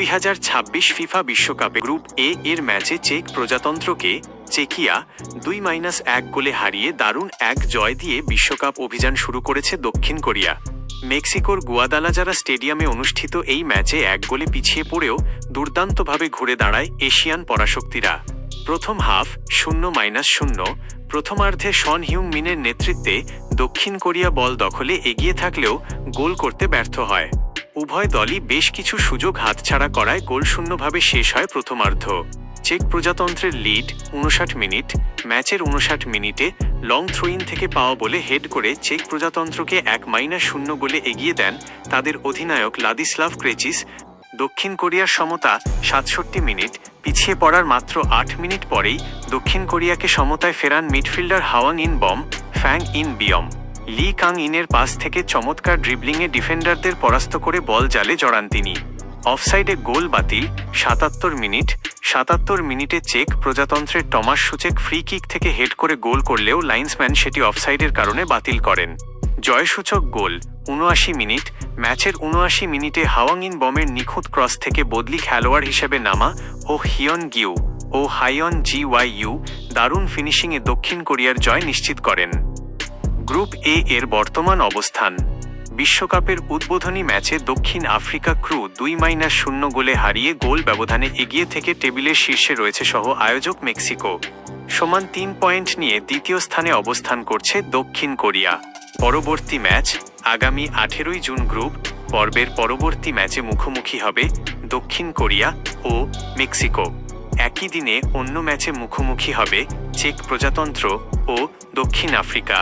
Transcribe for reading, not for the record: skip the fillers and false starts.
2026 FIFA বিশ্বকাপে group এ এর ম্যাচে চেক প্রজাতন্ত্রকে চেকিয়া 2-1 গোলে হারিয়ে দারুণ এক জয় দিয়ে বিশ্বকাপ অভিযান শুরু করেছে দক্ষিণ কোরিয়া। মেক্সিকোর গুয়াদালাজারা স্টেডিয়ামে অনুষ্ঠিত এই ম্যাচে 1 গোলে পিছিয়ে পড়েও দুর্দান্তভাবে ঘুরে দাঁড়ায় এশিয়ান পরাশক্তিরা। প্রথম হাফ 0-0। প্রথমার্ধে শন হিউং মিনের নেতৃত্বে দক্ষিণ কোরিয়া বল দখলে এগিয়ে থাকলেও গোল করতে ব্যর্থ হয়। উভয় দলই বেশ কিছু সুযোগ হাতছাড়া করায় গোলশূন্যভাবে শেষ হয় প্রথমার্ধ। চেক প্রজাতন্ত্রের লিড 59 মিনিট। ম্যাচের 59 মিনিটে লং থ্রোইন থেকে পাওয়া বলে হেড করে চেক প্রজাতন্ত্রকে 1-0 গোলে এগিয়ে দেন তাদের অধিনায়ক লাদিস্লাভ ক্রেচিস। দক্ষিণ কোরিয়ার সমতা 67 মিনিট। পিছিয়ে পড়ার মাত্র 8 মিনিট পরেই দক্ষিণ কোরিয়াকে সমতায় ফেরান মিডফিল্ডার হাওয়াং ইন বম ফ্যাং ইন বিয়ম। লি কাং ইনের পাস থেকে চমৎকার ড্রিবলিংয়ে ডিফেন্ডারদের পরাস্ত করে বল জালে জড়ান তিনি। অফসাইডে গোল বাতিল। 77 মিনিট। 77 মিনিটে চেক প্রজাতন্ত্রের টমাস সুচেক ফ্রি কিক থেকে হেড করে গোল করলেও লাইন্সম্যান সেটি অফসাইডের কারণে বাতিল করেন। জয়সূচক গোল 79 মিনিট। ম্যাচের 79 মিনিটে হাওয়াং ইন বমের নিখুঁত ক্রস থেকে বদলি খেলোয়াড় হিসেবে নামা হিয়ন গিউ ও হাইয়ন জিওয়াইউ দারুণ ফিনিশিংয়ে দক্ষিণ কোরিয়ার জয় নিশ্চিত করেন। গ্রুপ এ এর বর্তমান অবস্থান। বিশ্বকাপের উদ্বোধনী ম্যাচে দক্ষিণ আফ্রিকা ক্রু 2-0 গোলে হারিয়ে গোল ব্যবধানে এগিয়ে থেকে টেবিলের শীর্ষে রয়েছে সহ আয়োজক মেক্সিকো। সমান 3 পয়েন্ট নিয়ে দ্বিতীয় স্থানে অবস্থান করছে দক্ষিণ কোরিয়া। পরবর্তী ম্যাচ আগামী 18 জুন। গ্রুপ পর্বের পরবর্তী ম্যাচে মুখোমুখি হবে দক্ষিণ কোরিয়া ও মেক্সিকো। একই দিনে অন্য ম্যাচে মুখোমুখি হবে চেক প্রজাতন্ত্র ও দক্ষিণ আফ্রিকা।